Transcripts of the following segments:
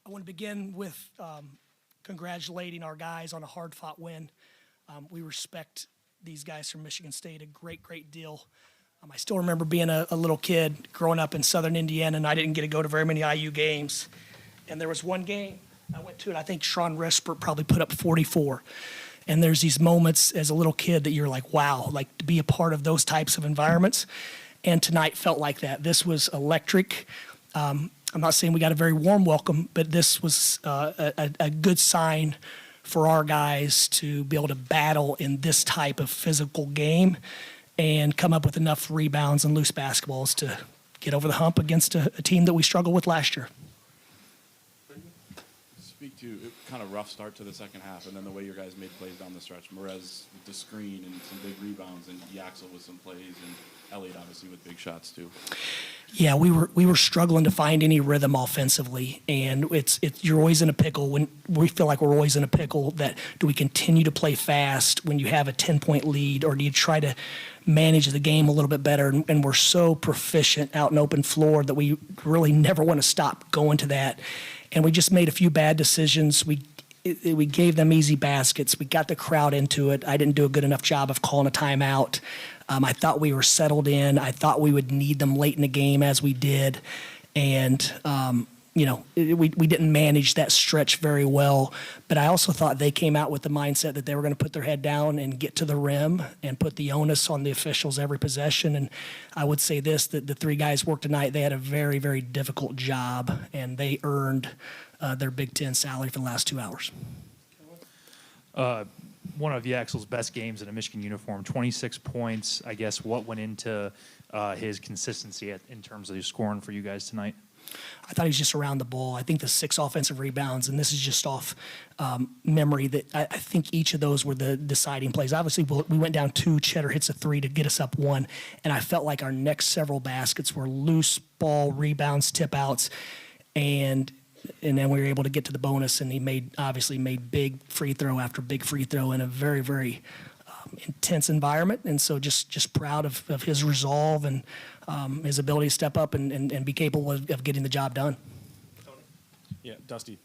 I want to begin with congratulating our guys on a hard-fought win. We respect these guys from Michigan State a great deal. I still remember being a little kid growing up in southern Indiana, and I didn't get to go to very many IU games. And there was one game I went to, and I think Sean Rispert probably put up 44. And there's these moments as a little kid that you're like, wow, like to be a part of those types of environments. And tonight felt like that. This was electric. I'm not saying we got a very warm welcome, but this was a good sign for our guys to be able to battle in this type of physical game and come up with enough rebounds and loose basketballs to get over the hump against a team that we struggled with last year. Speak to kind of rough start to the second half, and then the way your guys made plays down the stretch. Merez with the screen and some big rebounds, and Yaxel with some plays, and Elliott obviously with big shots too. Yeah, we were struggling to find any rhythm offensively, and you're always in a pickle when we feel like we're always in a pickle. That do we continue to play fast when you have a 10-point lead, or do you try to manage the game a little bit better? And we're so proficient out in open floor that we really never want to stop going to that. And we just made a few bad decisions. We gave them easy baskets. We got the crowd into it. I didn't do a good enough job of calling a timeout. I thought we were settled in. I thought we would need them late in the game as we did. And, we didn't manage that stretch very well. But I also thought they came out with the mindset that they were going to put their head down and get to the rim and put the onus on the officials every possession. And I would say this, that the three guys worked tonight. They had a very difficult job, and they earned their Big Ten salary for the last 2 hours. One of Yaxel's best games in a Michigan uniform, 26 points. I guess what went into his consistency in terms of his scoring for you guys tonight? I thought he was just around the ball. I think the 6 offensive rebounds, and this is just off memory, that I think each of those were the deciding plays. Obviously, we went down 2. Cheddar hits a 3 to get us up 1, and I felt like our next several baskets were loose ball rebounds, tip outs, and then we were able to get to the bonus, and he obviously made big free throw after big free throw in a very intense environment. And so just proud of his resolve and his ability to step up and be capable of getting the job done. Yeah, Dusty,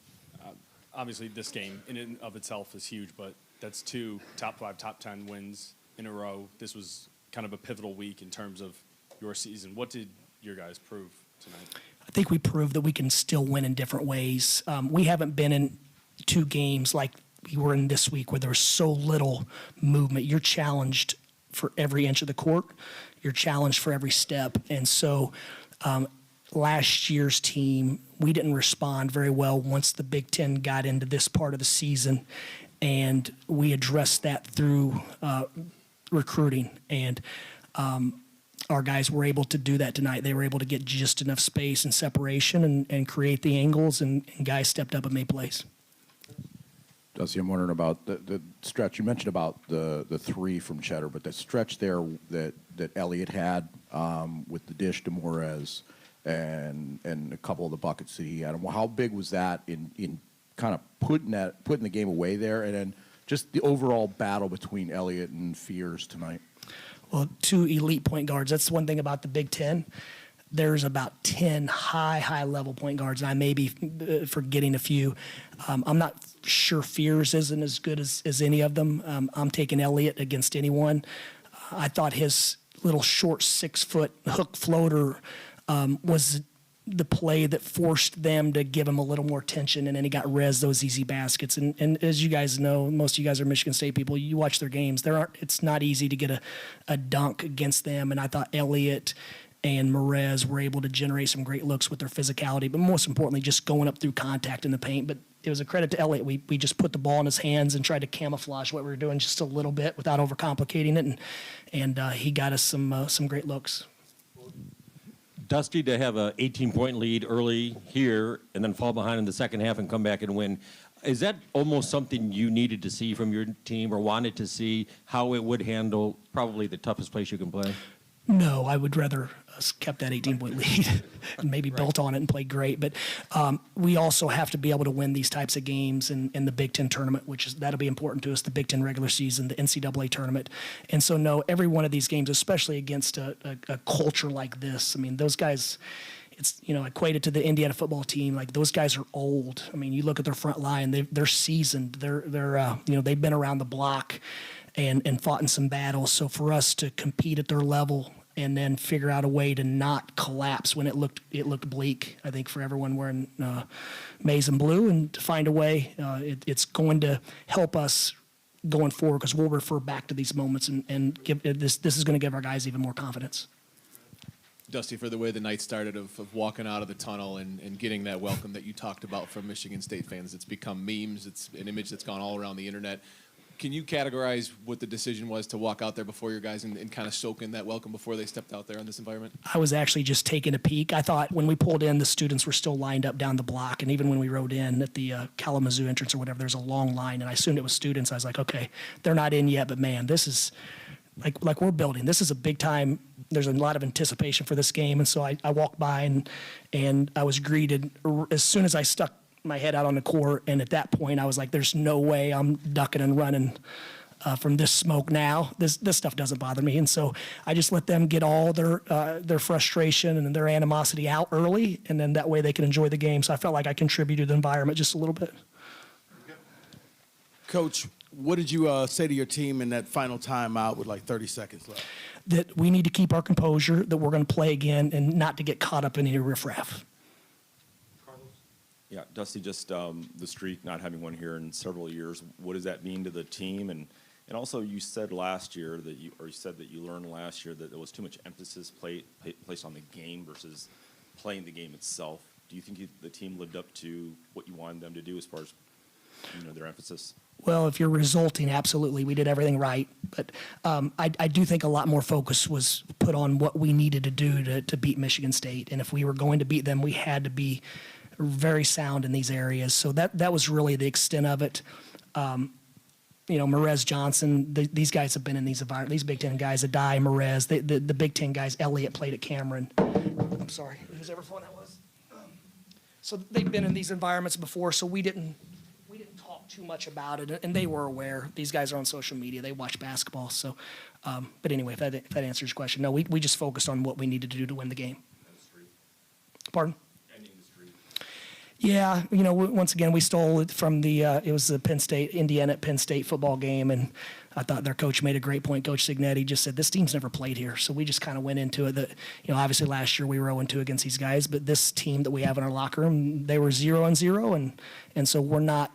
obviously this game in and of itself is huge, but that's 2 top 5, top 10 wins in a row. This was kind of a pivotal week in terms of your season. What did your guys prove tonight? I think we proved that we can still win in different ways. We haven't been in 2 games like we were in this week where there was so little movement. You're challenged for every inch of the court. You're challenged for every step. And so last year's team, we didn't respond very well once the Big Ten got into this part of the season. And we addressed that through recruiting. And our guys were able to do that tonight. They were able to get just enough space and separation and create the angles, and guys stepped up and made plays. Dusty, I'm wondering about the stretch. You mentioned about the 3 from Cheddar, but the stretch there that Elliott had with the dish to Morez and a couple of the buckets that he had. How big was that in kind of putting the game away there, and then just the overall battle between Elliott and Fears tonight? Well, 2 elite point guards. That's one thing about the Big Ten. There's about 10 high-level point guards, and I may be forgetting a few. I'm not sure Fears isn't as good as any of them. I'm taking Elliott against anyone. I thought his little short 6-foot hook floater was the play that forced them to give him a little more tension, and then he got those easy baskets. And as you guys know, most of you guys are Michigan State people. You watch their games. It's not easy to get a dunk against them, and I thought Elliott and Merez were able to generate some great looks with their physicality, but most importantly, just going up through contact in the paint. But it was a credit to Elliott. We just put the ball in his hands and tried to camouflage what we were doing just a little bit without overcomplicating it, and he got us some great looks. Dusty, to have an 18-point lead early here and then fall behind in the second half and come back and win, is that almost something you needed to see from your team or wanted to see how it would handle probably the toughest place you can play? No, I would rather us kept that 18-point lead and maybe built on it and played great. But we also have to be able to win these types of games in the Big Ten tournament, that'll be important to us, the Big Ten regular season, the NCAA tournament. And so, no, every one of these games, especially against a culture like this, I mean, those guys, it's, equated to the Indiana football team. Like, those guys are old. I mean, you look at their front line, they're seasoned. They've been around the block and fought in some battles. So for us to compete at their level and then figure out a way to not collapse when it looked bleak, I think, for everyone wearing maize and blue, and to find a way, it's going to help us going forward, because we'll refer back to these moments and give this is going to give our guys even more confidence. Dusty, for the way the night started of walking out of the tunnel and getting that welcome that you talked about from Michigan State fans, it's become memes. It's an image that's gone all around the internet. Can you categorize what the decision was to walk out there before your guys and kind of soak in that welcome before they stepped out there in this environment? I was actually just taking a peek. I thought when we pulled in, the students were still lined up down the block. And even when we rode in at the Kalamazoo entrance or whatever, there's a long line. And I assumed it was students. I was like, okay, they're not in yet. But, man, this is like we're building. This is a big time. There's a lot of anticipation for this game. And so I walked by and I was greeted as soon as I stuck my head out on the court, and at that point I was like, there's no way I'm ducking and running from this smoke now. This stuff doesn't bother me. And so I just let them get all their frustration and their animosity out early, and then that way they can enjoy the game. So I felt like I contributed to the environment just a little bit. Coach, what did you say to your team in that final timeout with like 30 seconds left? That we need to keep our composure, that we're going to play again, and not to get caught up in any riffraff. Yeah, Dusty, just the streak, not having one here in several years, what does that mean to the team? And also, you said last year that you said that you learned last year that there was too much emphasis placed on the game versus playing the game itself. Do you think the team lived up to what you wanted them to do as far as their emphasis? Well, if you're resulting, absolutely, we did everything right. But I do think a lot more focus was put on what we needed to do to beat Michigan State. And if we were going to beat them, we had to be very sound in these areas. So that was really the extent of it. Merez Johnson, these guys have been in these environments. These Big Ten guys, Adai, Merez, the Big Ten guys, Elliott played at Cameron. I'm sorry, whoever phone that was. So they've been in these environments before, so we didn't talk too much about it, and they were aware. These guys are on social media. They watch basketball. So, but anyway, if that answers your question, no, we just focused on what we needed to do to win the game. Pardon? Yeah, once again, we stole it from it was the Indiana at Penn State football game, and I thought their coach made a great point. Coach Signetti just said, this team's never played here, so we just kind of went into it. That, obviously last year we were 0-2 against these guys, but this team that we have in our locker room, they were 0-0, and so we're not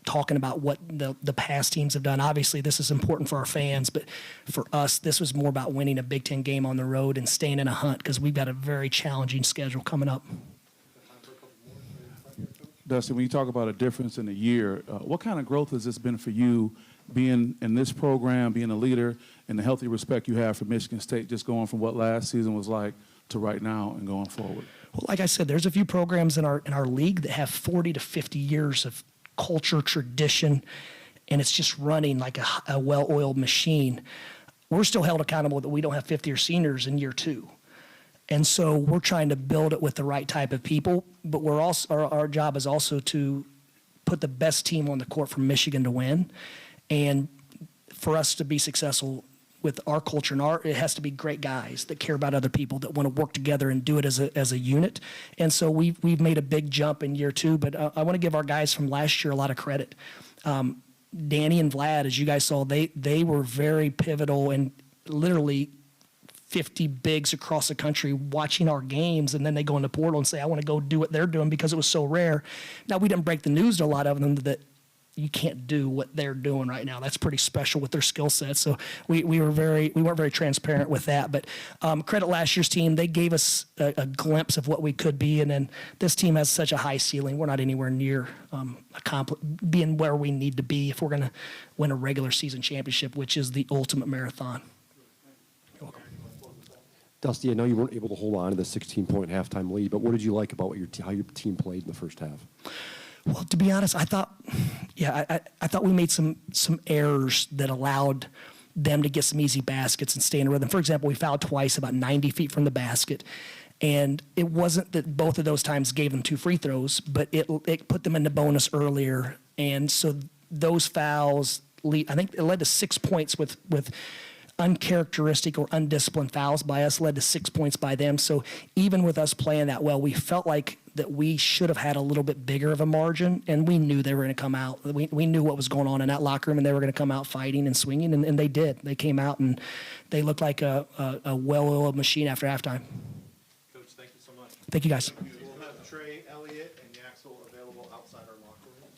talking about what the past teams have done. Obviously, this is important for our fans, but for us, this was more about winning a Big Ten game on the road and staying in a hunt, because we've got a very challenging schedule coming up. Dusty, when you talk about a difference in a year, what kind of growth has this been for you, being in this program, being a leader, and the healthy respect you have for Michigan State, just going from what last season was like to right now and going forward? Well, like I said, there's a few programs in our league that have 40 to 50 years of culture, tradition, and it's just running like a well-oiled machine. We're still held accountable that we don't have 50 or seniors in year two. And so we're trying to build it with the right type of people, but we're also our job is also to put the best team on the court for Michigan to win, and for us to be successful with our culture and it has to be great guys that care about other people, that want to work together and do it as a unit. And so we've made a big jump in year two, but I want to give our guys from last year a lot of credit. Danny and Vlad, as you guys saw, they were very pivotal, and literally 50 bigs across the country watching our games, and then they go in the portal and say, I want to go do what they're doing, because it was so rare. Now, we didn't break the news to a lot of them that you can't do what they're doing right now. That's pretty special with their skill set. So we weren't very transparent with that. But credit last year's team. They gave us a glimpse of what we could be, and then this team has such a high ceiling. We're not anywhere near being where we need to be if we're going to win a regular season championship, which is the ultimate marathon. Dusty, I know you weren't able to hold on to the 16-point halftime lead, but what did you like about how your team played in the first half? Well, to be honest, I thought we made some errors that allowed them to get some easy baskets and stay in a rhythm. For example, we fouled twice about 90 feet from the basket, and it wasn't that both of those times gave them 2 free throws, but it put them in the bonus earlier, and so those fouls, I think it led to 6 points with uncharacteristic or undisciplined fouls by us led to 6 points by them. So even with us playing that well, we felt like that we should have had a little bit bigger of a margin, and we knew they were going to come out. We knew what was going on in that locker room, and they were going to come out fighting and swinging, and they did. They came out, and they looked like a well-oiled machine after halftime. Coach, thank you so much. Thank you, guys. We'll have Trey, Elliott, and Yaxel available outside our locker room.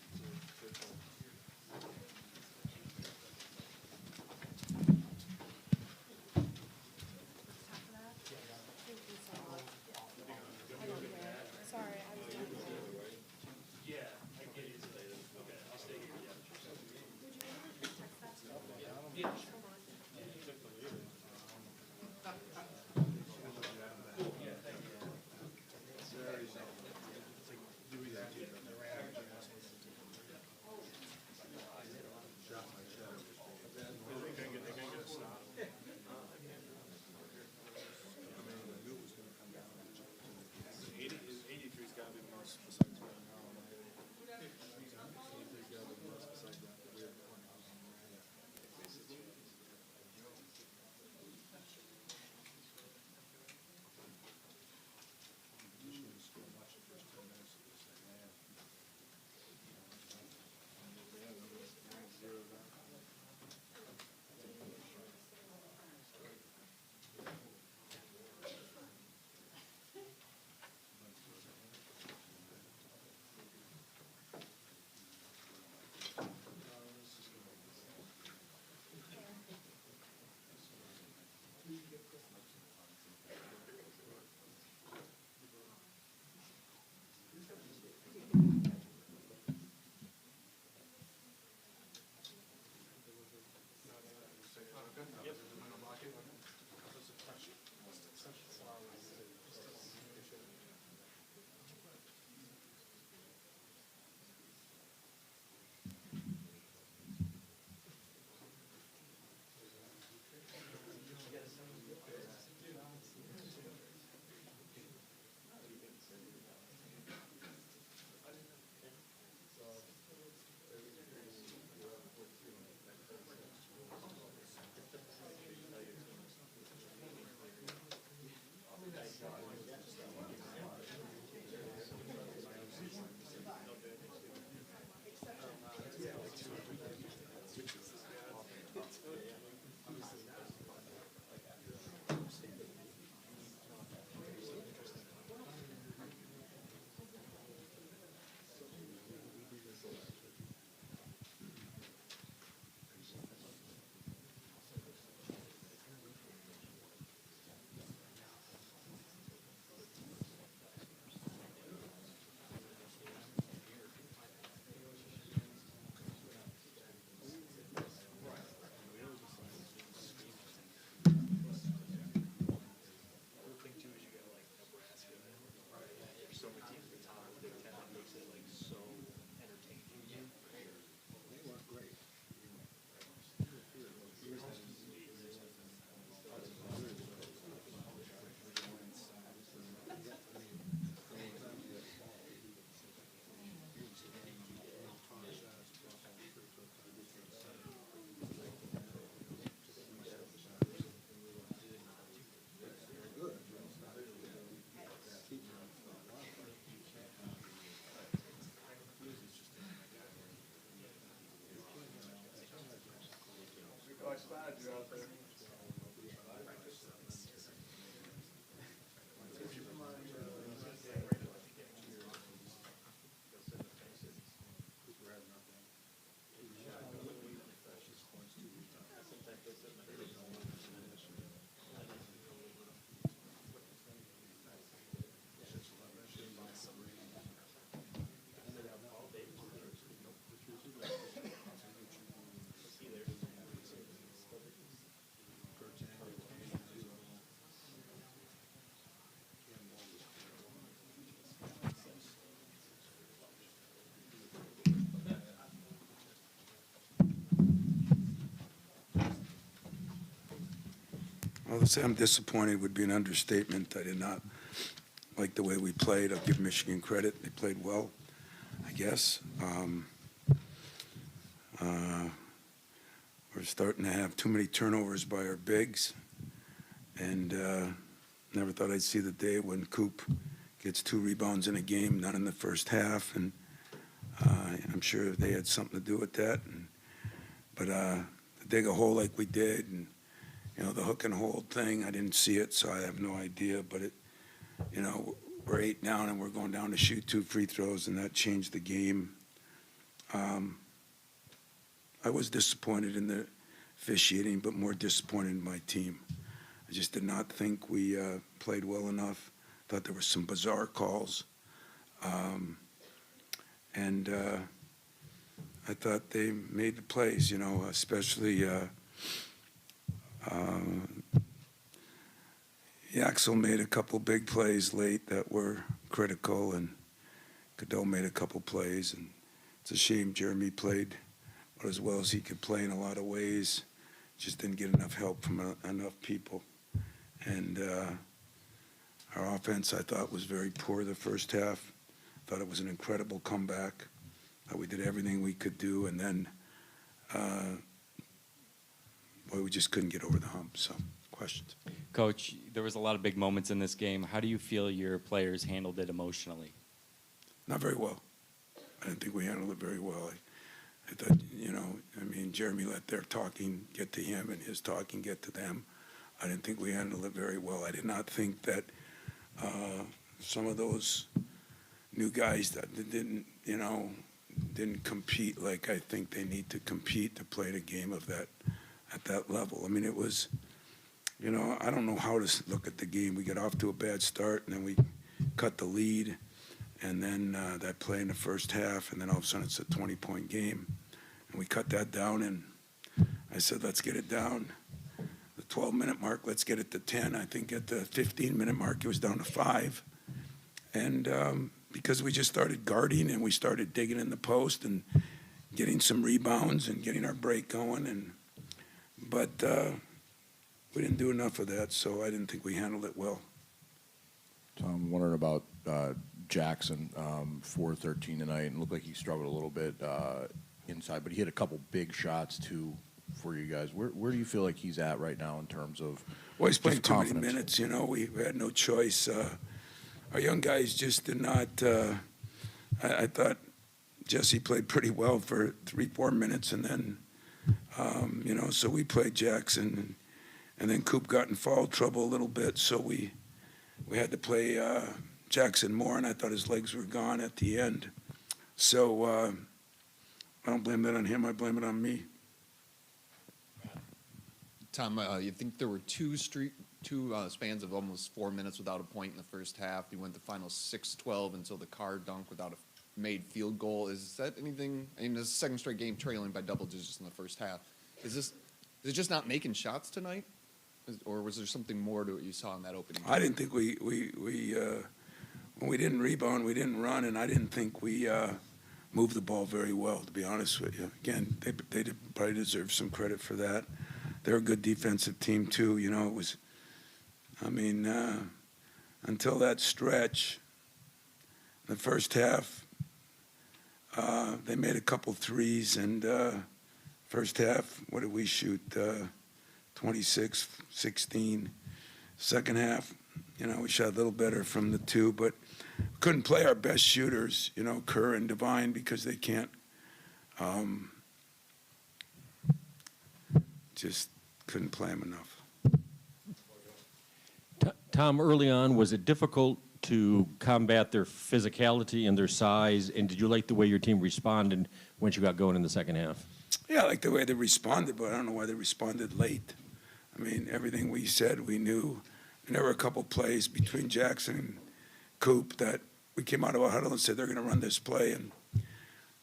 Well, to say I'm disappointed would be an understatement. I did not like the way we played. I'll give Michigan credit. They played well, I guess. we're starting to have too many turnovers by our bigs. And never thought I'd see the day when Coop gets 2 rebounds in a game, not in the first half. And I'm sure they had something to do with that. But to dig a hole like we did, and the hook and hold thing, I didn't see it, so I have no idea. But we're 8 down, and we're going down to shoot 2 free throws, and that changed the game. I was disappointed in the officiating, but more disappointed in my team. I just did not think we played well enough. Thought there were some bizarre calls. And I thought they made the plays, especially Yaxel made a couple big plays late that were critical, and Cadeau made a couple plays. And it's a shame Jeremy played about as well as he could play in a lot of ways. Just didn't get enough help from enough people. And our offense, I thought, was very poor the first half. Thought it was an incredible comeback. We did everything we could do, and then we just couldn't get over the hump. So, questions? Coach, there was a lot of big moments in this game. How do you feel your players handled it emotionally? Not very well. I didn't think we handled it very well. I thought, Jeremy let their talking get to him and his talking get to them. I didn't think we handled it very well. I did not think that some of those new guys that didn't compete like I think they need to compete to play the game of that at that level. It was, I don't know how to look at the game. We got off to a bad start, and then we cut the lead, and then that play in the first half, and then all of a sudden it's a 20-point game, and we cut that down, and I said, let's get it down. The 12-minute mark, let's get it to 10. I think at the 15-minute mark, it was down to 5. And because we just started guarding and we started digging in the post and getting some rebounds and getting our break going. But we didn't do enough of that, so I didn't think we handled it well. So I'm wondering about Jackson, 4-13 tonight, and looked like he struggled a little bit inside, but he hit a couple big shots too for you guys. Where do you feel like he's at right now in terms of Well, he's playing just too many confidence? minutes. We had no choice. Our young guys just did not. I thought Jesse played pretty well for 3-4 minutes, and then so we played Jackson, and then Coop got in foul trouble a little bit, so we had to play Jackson more, and I thought his legs were gone at the end. So I don't blame that on him. I blame it on me. Tom, you think there were two spans of almost 4 minutes without a point in the first half. You went the final 6-12 until the Carr dunk without a made field goal. Is that anything? This is the second straight game trailing by double digits in the first half. Is it just not making shots tonight, or was there something more to what you saw in that opening? I didn't think we when we didn't rebound, we didn't run, and I didn't think we moved the ball very well, to be honest with you. Again, they probably deserve some credit for that. They're a good defensive team too. It was. Until that stretch, the first half, they made a couple threes, and first half, what did we shoot? 26, 16. Second half, we shot a little better from the 2, but couldn't play our best shooters, Kerr and Devine, because they can't. Just couldn't play them enough. Tom, early on, was it difficult to combat their physicality and their size, and did you like the way your team responded once you got going in the second half? Yeah, I like the way they responded, but I don't know why they responded late. Everything we said, we knew. And there were a couple plays between Jackson and Coop that we came out of a huddle and said they're going to run this play, and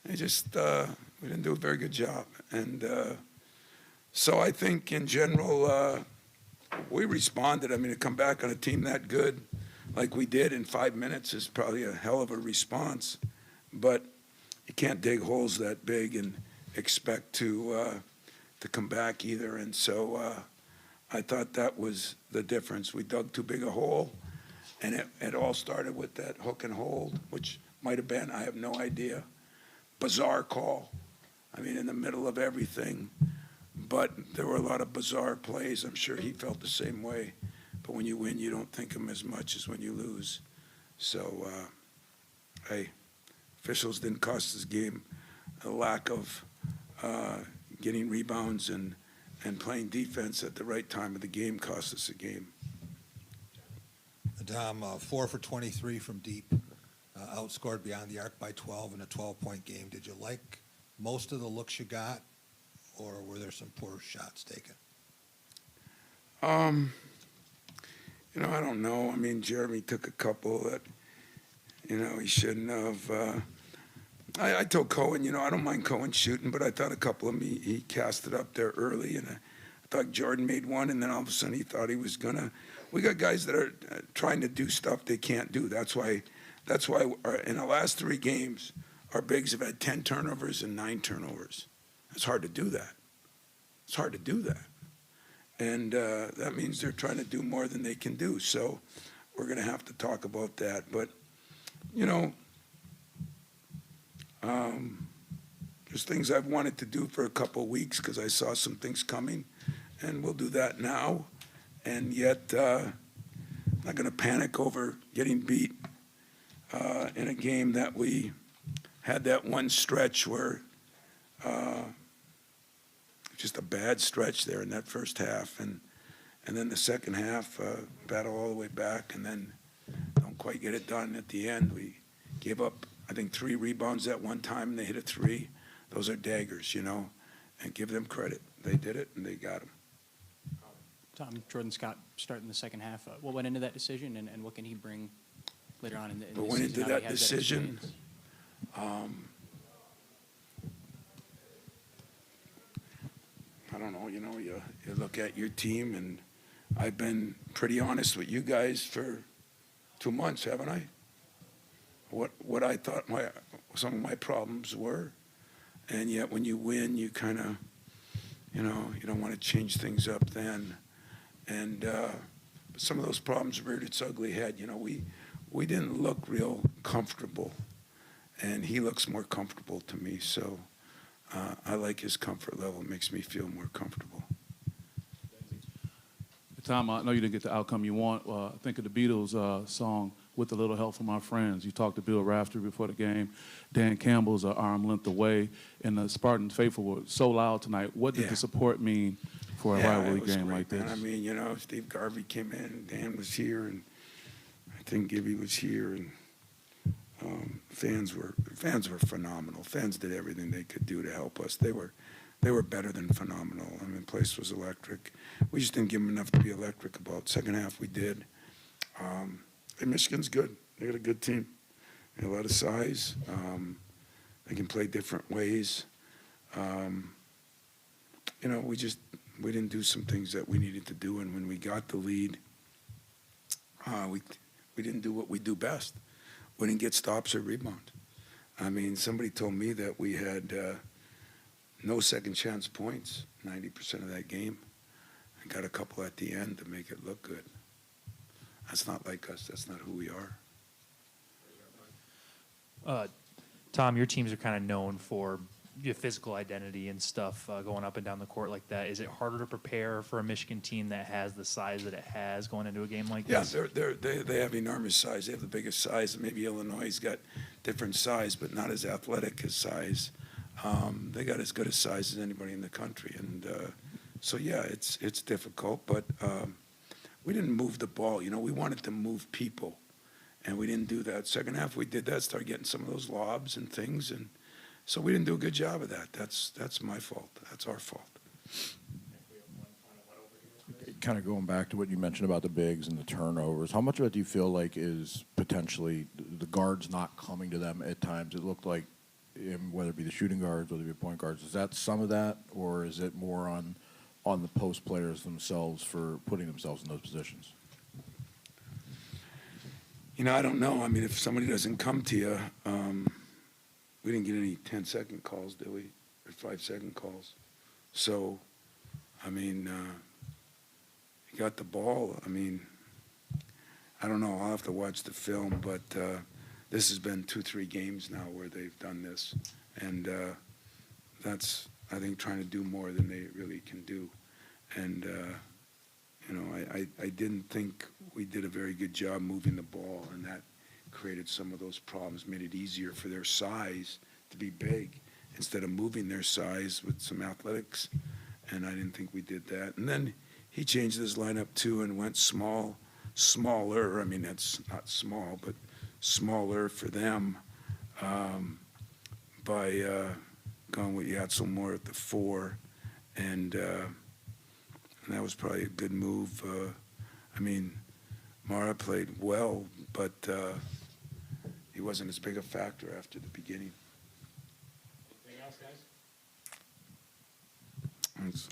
they just we didn't do a very good job. And so I think in general we responded. To come back on a team that good like we did in 5 minutes is probably a hell of a response, but you can't dig holes that big and expect to come back either. And so I thought that was the difference. We dug too big a hole, and it all started with that hook and hold, which might have been, I have no idea, bizarre call. In the middle of everything. but there were a lot of bizarre plays. I'm sure he felt the same way. But when you win, you don't think them as much as when you lose. So, hey, officials didn't cost this game. A lack of getting rebounds and playing defense at the right time of the game cost us a game. Dom, 4 for 23 from deep, outscored beyond the arc by 12 in a 12-point game. Did you like most of the looks you got, or were there some poor shots taken? You know, I don't know. I mean, Jeremy took a couple that, you know, he shouldn't have. I told Cohen, you know, I don't mind Cohen shooting, but I thought a couple of them he cast it up there early, and I thought Jordan made one, and then all of a sudden he thought he was gonna. We got guys that are trying to do stuff they can't do. That's why in the last 3 games, our bigs have had 10 turnovers and 9 turnovers. It's hard to do that. It's hard to do that. And that means they're trying to do more than they can do. So we're going to have to talk about that. But, you know, there's things I've wanted to do for a couple of weeks because I saw some things coming, and we'll do that now. And yet, I'm not going to panic over getting beat in a game that we had that one stretch where just a bad stretch there in that first half, and then the second half, battle all the way back, and then don't quite get it done at the end. We gave up, I think, 3 rebounds at one time, and they hit a 3. Those are daggers, you know, and give them credit. They did it, and they got them. Tom, Jordan Scott starting the second half. What went into that decision, and what can he bring later on in the But season? went into now that he has decision, experience? I don't know, you know, you look at your team, and I've been pretty honest with you guys for 2 months, haven't I? What I thought some of my problems were, and yet when you win, you kind of, you know, you don't want to change things up then, and but some of those problems reared its ugly head. You know, we didn't look real comfortable, and he looks more comfortable to me, so. I like his comfort level. It makes me feel more comfortable. Tom, I know you didn't get the outcome you want. Think of the Beatles song, With a Little Help from Our Friends. You talked to Bill Rafter before the game. Dan Campbell's an arm length away. And the Spartans faithful were so loud tonight. What did the support mean for a rivalry game great, like this? Man. I mean, you know, Steve Garvey came in, and Dan was here, and I think Gibby was here, and fans were phenomenal. Fans did everything they could do to help us. They were better than phenomenal. I mean, the place was electric. We just didn't give them enough to be electric about. Second half we did. And Michigan's good. They got a good team. They have a lot of size. They can play different ways. You know, we didn't do some things that we needed to do, and when we got the lead, we didn't do what we do best. We didn't get stops or rebound. I mean, somebody told me that we had no second chance points 90% of that game. I got a couple at the end to make it look good. That's not like us. That's not who we are. Tom, your teams are kind of known for your physical identity and stuff going up and down the court like that. Is it harder to prepare for a Michigan team that has the size that it has going into a game like this? Yeah, they have enormous size. They have the biggest size. Maybe Illinois' got different size, but not as athletic as size. They got as good a size as anybody in the country. And so, yeah, it's difficult, but we didn't move the ball. You know, we wanted to move people, and we didn't do that. Second half, we did that, started getting some of those lobs and things, and so we didn't do a good job of that. That's my fault. That's our fault. Kind of going back to what you mentioned about the bigs and the turnovers, how much of it do you feel like is potentially the guards not coming to them at times? It looked like, whether it be the shooting guards, whether it be point guards, is that some of that, or is it more on the post players themselves for putting themselves in those positions? You know, I don't know. I mean, if somebody doesn't come to you, we didn't get any 10-second calls, did we? Or 5-second calls. So, I mean, you got the ball. I mean, I don't know. I'll have to watch the film, but this has been 2-3 games now where they've done this, and that's I think, trying to do more than they really can do. And, I didn't think we did a very good job moving the ball, and that created some of those problems, made it easier for their size to be big instead of moving their size with some athletics. And I didn't think we did that. And then he changed his lineup too and went smaller. I mean, that's not small, but smaller for them by going with Yatzel more at the 4. And that was probably a good move. I mean, Mara played well, but he wasn't as big a factor after the beginning. Anything else, guys? Thanks.